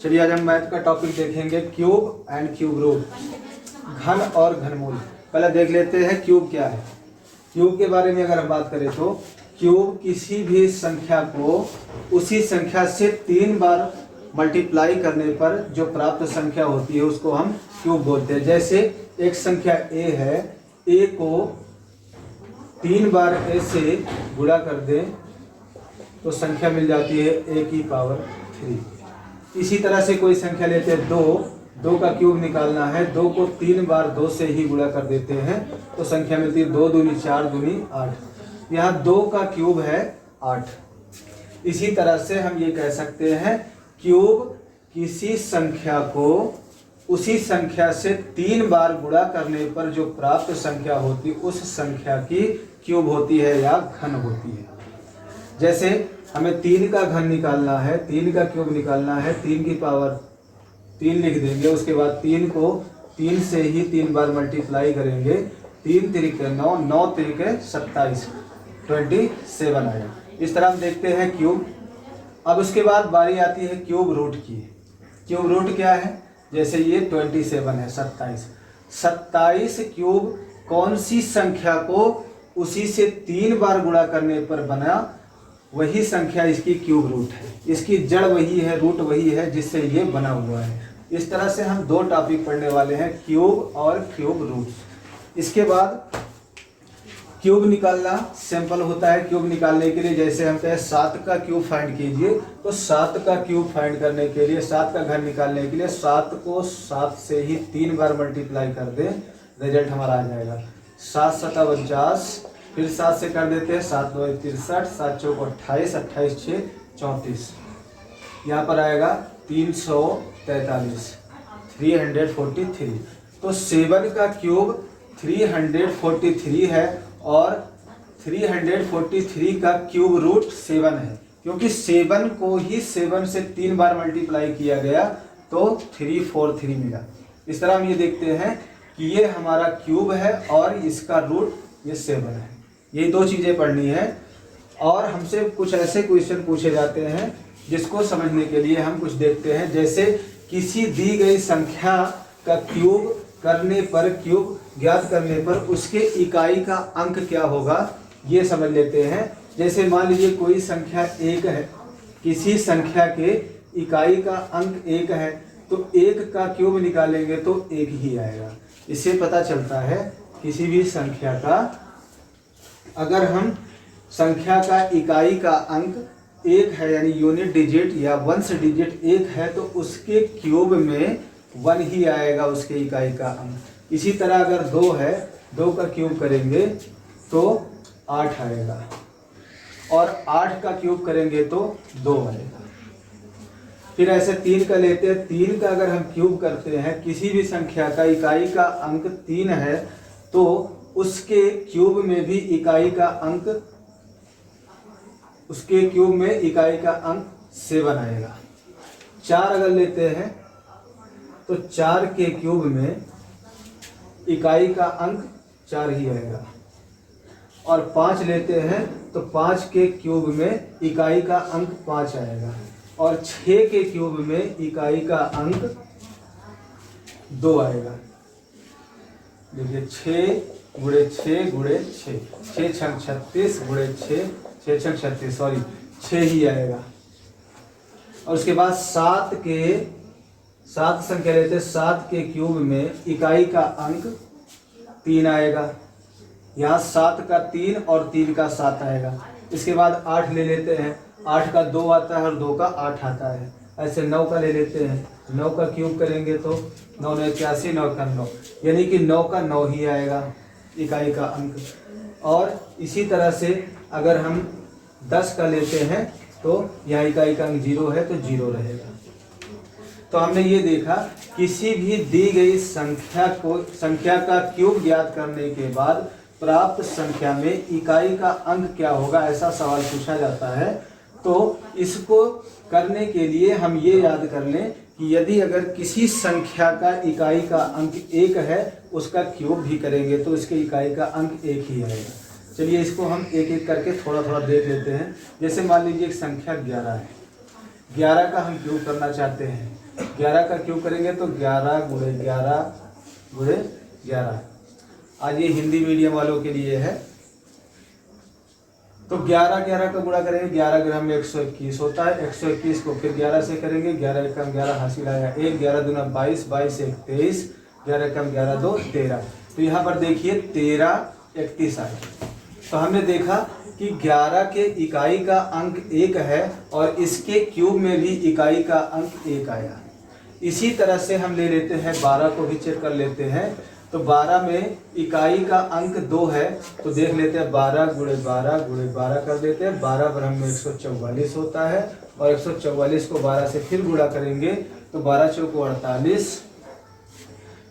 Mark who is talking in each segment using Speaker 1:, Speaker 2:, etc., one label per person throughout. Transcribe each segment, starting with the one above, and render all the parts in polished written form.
Speaker 1: चलिए आज हम मैथ का टॉपिक देखेंगे क्यूब एंड क्यूब रूट, घन और घनमूल। पहले देख लेते हैं क्यूब क्या है। क्यूब के बारे में अगर हम बात करें तो क्यूब किसी भी संख्या को उसी संख्या से 3 बार मल्टीप्लाई करने पर जो प्राप्त संख्या होती है उसको हम क्यूब बोलते हैं। जैसे एक संख्या a है, a को 3 बार a से गुणा कर दें तो संख्या मिल जाती है a की पावर 3। इसी तरह से कोई संख्या लेते हैं 2 का क्यूब निकालना है, 2 को 3 बार 2 से ही गुणा कर देते हैं तो संख्या मिलती है 2 दूनी 4 दूनी 8। यहाँ 2 का क्यूब है 8। इसी तरह से हम ये कह सकते हैं क्यूब किसी संख्या को उसी संख्या से 3 बार गुणा करने पर जो प्राप्त संख्या होती है उस संख्या की क्यूब होती है या घन होती है। जैसे हमें 3 का घन निकालना है, 3 का क्यूब निकालना है, 3 की पावर 3 लिख देंगे। उसके बाद 3 को 3 से ही 3 बार मल्टीप्लाई करेंगे, 3 तिरिके 9, 9 तिरिके 27, 27 आया। इस तरह हम देखते हैं क्यूब। अब उसके बाद बारी आती है क्यूब रूट की। क्यूब रूट क्या है? जैसे ये 27 है, 27 क्यूब कौन सी संख्या को उसी से 3 बार गुणा करने पर बना वही संख्या इसकी क्यूब रूट है। इसकी जड़ वही है, रूट वही है जिससे ये बना हुआ है। इस तरह से हम 2 टॉपिक पढ़ने वाले हैं, क्यूब और क्यूब रूट। इसके बाद क्यूब निकालना सिंपल होता है। क्यूब निकालने के लिए जैसे हम कहें 7 का क्यूब फाइंड कीजिए तो 7 का क्यूब फाइंड करने के लिए 7 का घन निकालने के लिए 7 को 7 से ही 3 बार मल्टीप्लाई कर दें, रिजल्ट हमारा आ जाएगा 7 7 49। फिर 7 से कर देते हैं 7 9 63, 7 चौक 28, 28 6 34। यहाँ पर आएगा 343, 343। तो 7 का क्यूब 343 है और 343 का क्यूब रूट 7 है। क्योंकि 7 को ही 7 से 3 बार मल्टीप्लाई किया गया तो 343 मिला। इस तरह हम ये देखते हैं कि ये हमारा क्यूब है और इसका रूट ये 7 है। ये 2 चीज़ें पढ़नी है। और हमसे कुछ ऐसे क्वेश्चन पूछे जाते हैं जिसको समझने के लिए हम कुछ देखते हैं। जैसे किसी दी गई संख्या का क्यूब करने पर, क्यूब ज्ञात करने पर उसके इकाई का अंक क्या होगा ये समझ लेते हैं। जैसे मान लीजिए कोई संख्या 1 है, किसी संख्या के इकाई का अंक 1 है तो 1 का क्यूब निकालेंगे तो 1 ही आएगा। इससे पता चलता है किसी भी संख्या का, अगर हम संख्या का इकाई का अंक 1 है यानी यूनिट डिजिट या वंश डिजिट 1 है तो उसके क्यूब में 1 ही आएगा उसके इकाई का अंक। इसी तरह अगर 2 है, 2 का क्यूब करेंगे तो 8 आएगा और 8 का क्यूब करेंगे तो 2 आएगा। फिर ऐसे 3 का लेते हैं, 3 का अगर हम क्यूब करते हैं, किसी भी संख्या का इकाई का अंक 3 है तो उसके क्यूब में भी इकाई का अंक, उसके क्यूब में इकाई का अंक 7 आएगा। 4 अगर लेते हैं तो 4 के क्यूब में इकाई का अंक 4 ही आएगा। और 5 लेते हैं तो 5 के क्यूब में इकाई का अंक 5 आएगा। और 6 के क्यूब में इकाई का अंक 2 आएगा। देखिए 6 गुणे 6 गुणे 6, 6 छंग 36 गुणे 6, 6 छंग 36, सॉरी 6 ही आएगा। और उसके बाद 7 संख्या लेते हैं, 7 के क्यूब में इकाई का अंक 3 आएगा। यहाँ 7 का 3 और 3 का 7 आएगा। इसके बाद 8 ले लेते हैं, 8 का 2 आता है और 2 का 8 आता है। ऐसे 9 का ले लेते हैं, 9 का क्यूब करेंगे तो 9 9 81, 9 का 9, यानी कि 9 का 9 ही आएगा इकाई का अंक। और इसी तरह से अगर हम 10 का लेते हैं तो यहाँ इकाई का अंक 0 है तो 0 रहेगा। तो हमने ये देखा किसी भी दी गई संख्या का क्यूब ज्ञात करने के बाद प्राप्त संख्या में इकाई का अंक क्या होगा, ऐसा सवाल पूछा जाता है। तो इसको करने के लिए हम ये याद कर लें कि यदि अगर किसी संख्या का इकाई का अंक 1 है उसका क्यूब भी करेंगे तो इसके इकाई का अंक 1 ही आएगा। चलिए इसको हम एक एक करके थोड़ा थोड़ा देख लेते हैं। जैसे मान लीजिए एक संख्या 11 है, 11 का हम क्यूब करना चाहते हैं 11 का क्यूब करेंगे तो 11 गुणे 11 गुणे 11। आज ये हिंदी मीडियम वालों के लिए है। तो 11 11 का गुणा करेंगे, 11 ग्राम में 121 होता है। 121 को फिर 11 से करेंगे, 11 एकम 11 हासिल आएगा 1, 11 दूना 22, 22 एक 23, 11 एकम 11 2 13। तो यहाँ पर देखिए 13 31 आएगा। तो हमने देखा कि 11 के इकाई का अंक 1 है और इसके क्यूब में भी इकाई का अंक 1 आया। इसी तरह से हम ले लेते हैं 12 को भी चेक कर लेते हैं। तो 12 में इकाई का अंक 2 है, तो देख लेते हैं 12 गुणे 12 गुणे 12 कर देते हैं। 12 ब्रह्म में 144 होता है और 144 को 12 से फिर गुणा करेंगे तो 12 चौको 48,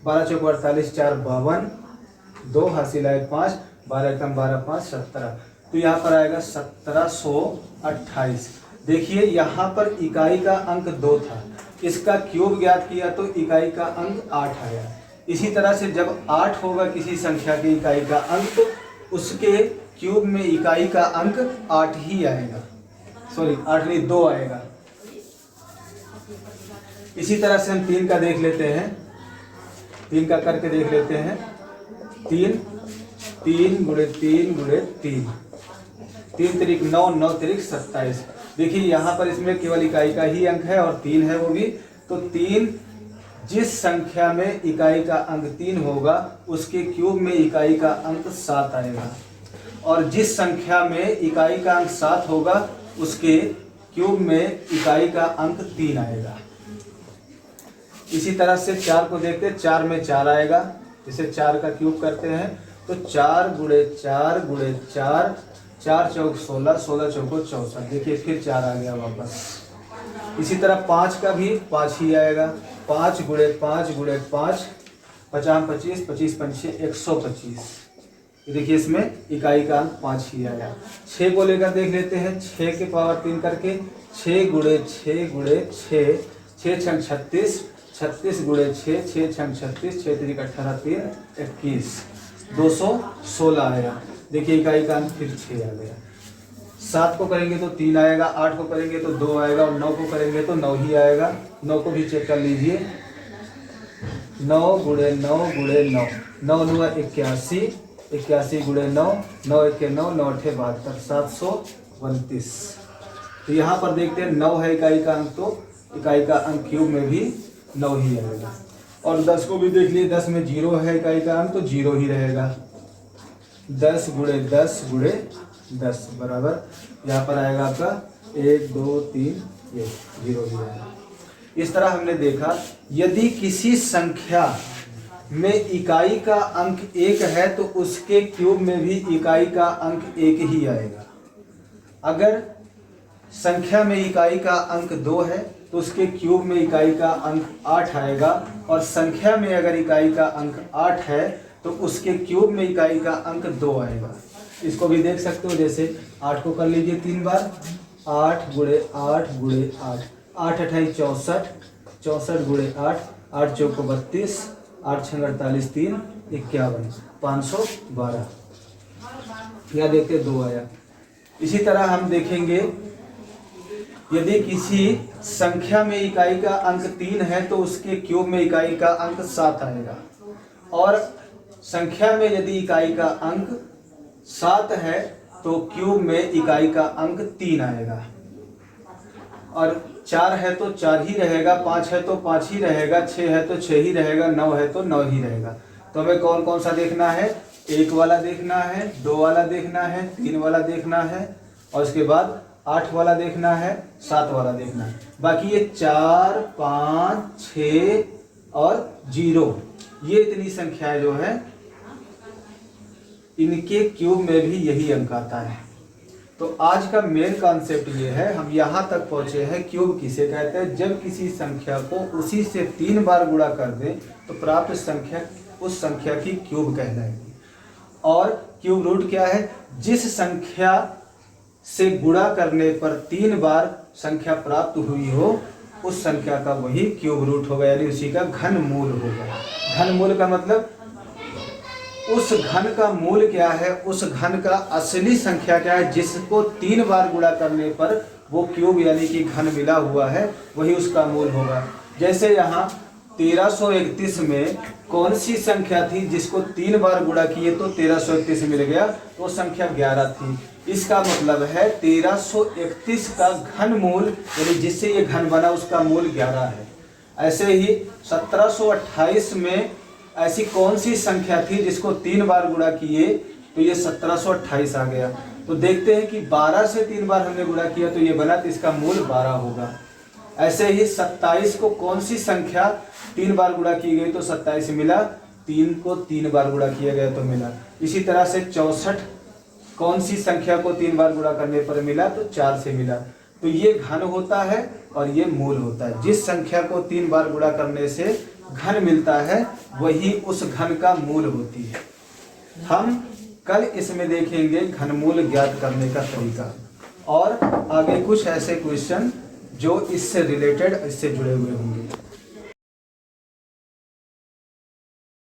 Speaker 1: 12 चौको 48, 4 52, 2 हासिल आए 5, 12 कम 12 5 17। तो यहाँ पर आएगा 1728। देखिए यहाँ पर इकाई का अंक 2 था, इसका क्यूब ज्ञात किया तो इकाई का अंक 8 आया। इसी तरह से जब 8 होगा किसी संख्या की इकाई का अंक तो उसके क्यूब में इकाई का अंक 8 ही आएगा, सॉरी 8 नहीं 2 आएगा। इसी तरह से हम 3 का देख लेते हैं, 3 का करके देख लेते हैं। 3 3 गुणे 3 गुणे 3, 3 तिरिक 9, 9 तिरिक 27। देखिए यहाँ पर इसमें केवल इकाई का ही अंक है और 3 है वो भी। तो 3 जिस संख्या में इकाई का अंक 3 होगा उसके क्यूब में इकाई का अंक 7 आएगा, और जिस संख्या में इकाई का अंक 7 होगा उसके क्यूब में इकाई का अंक 3 आएगा। इसी तरह से 4 को देखते हैं, 4 में 4 आएगा, इसे 4 का क्यूब करते हैं तो 4 गुणे 4 गुणे 4, 4 चौक 16, 16 चौको 64। देखिए फिर 4 आ गया वापस। इसी तरह 5 का भी 5 ही आएगा, 5 गुणे 5 गुणे 5, 50 25, 25 पंचे 125। देखिए इसमें इकाई का अंक 5 ही आया। 6 को लेकर देख लेते हैं, 6 के पावर 3 करके 6 गुणे 6 गुणे 6, 6 छंग 36, 36 गुणे 6, 6 छंग 36, 6 तिरिक 18 3 21, 216 आया। देखिए इकाई का अंक फिर 6 आ गया। 7 को करेंगे तो 3 आएगा, 8 को करेंगे तो 2 आएगा और 9 को करेंगे तो 9 ही आएगा। 9 को भी चेक कर लीजिए, 9 गुणे 9 गुणे 9, 9 9 81, 81 गुणे 9, 9 1 9, 9 8 72, 732। तो यहाँ पर देखते हैं 9 है इकाई का अंक, तो इकाई का अंक क्यूब में भी 9 ही आएगा। और 10 को भी देख लिए, 10 में 0 है इकाई का अंक तो 0 ही रहेगा। 10 गुणे 10 गुणे 10 बराबर यहाँ पर आएगा आपका 1 2 3, ये 0 ही आएगा। इस तरह हमने देखा यदि किसी संख्या में इकाई का अंक 1 है तो उसके क्यूब में भी इकाई का अंक 1 ही आएगा। अगर संख्या में इकाई का अंक 2 है तो उसके क्यूब में इकाई का अंक 8 आएगा, और संख्या में अगर इकाई का अंक 8 है तो उसके क्यूब में इकाई का अंक 2 आएगा। इसको भी देख सकते हो, जैसे 8 को कर लीजिए 3 बार, 8 गुणे 8 गुणे 8, 8 28 64, 64 गुणे 8, 8 चौको 32, 8 छंग 48 3 51, 512। यहाँ देखते 2 आया। इसी तरह हम देखेंगे यदि किसी संख्या में इकाई का अंक 3 है तो उसके क्यूब में इकाई का अंक 7 आएगा, और संख्या में यदि इकाई का अंक 7 है तो क्यूब में इकाई का अंक 3 आएगा, और 4 है तो 4 ही रहेगा, 5 है तो 5 ही रहेगा, 6 है तो 6 ही रहेगा, 9 है तो 9 ही रहेगा। तो हमें कौन कौन सा देखना है, 1 वाला देखना है, 2 वाला देखना है, 3 वाला देखना है, और उसके बाद 8 वाला देखना है, 7 वाला देखना है। बाकी ये 4 5 6 और 0, ये इतनी संख्याएं जो है इनके क्यूब में भी यही अंक आता है। तो आज का मेन कॉन्सेप्ट ये है, हम यहाँ तक पहुँचे हैं क्यूब किसे कहते हैं। जब किसी संख्या को उसी से 3 बार गुणा कर दें तो प्राप्त संख्या उस संख्या की क्यूब कहलाएगी। और क्यूब रूट क्या है, जिस संख्या से गुणा करने पर 3 बार संख्या प्राप्त हुई हो उस संख्या का वही क्यूब रूट होगा, यानी उसी का घन मूल होगा। घन मूल का मतलब उस घन का मूल क्या है, उस घन का असली संख्या क्या है, जिसको 3 बार गुणा करने पर वो क्यूब यानी कि घन मिला हुआ है, वही उसका मूल होगा। जैसे यहाँ 1331 में कौन सी संख्या थी जिसको 3 बार गुणा किए तो 1331 मिल गया, तो संख्या 11 थी। इसका मतलब है 1331 का घनमूल यानी जिससे ये घन बना उसका मूल 11 है। ऐसे ही 1728 में ऐसी कौन सी संख्या थी जिसको 3 बार गुणा किए तो ये 1728 आ गया। तो देखते हैं कि 12 से 3 बार हमने गुणा किया तो ये बना, तो इसका मूल 12 होगा। ऐसे ही 27 को कौन सी संख्या 3 बार गुणा की गई तो 27 मिला, 3 को 3 बार गुणा किया गया तो मिला। इसी तरह से 64 कौन सी संख्या को 3 बार गुणा करने पर मिला तो 4 से मिला। तो ये घन होता है और ये मूल होता है। जिस संख्या को 3 बार गुणा करने से घन मिलता है वही उस घन का मूल होती है। हम कल इसमें देखेंगे घनमूल ज्ञात करने का तरीका और आगे कुछ ऐसे क्वेश्चन जो इससे रिलेटेड, इससे जुड़े हुए होंगे।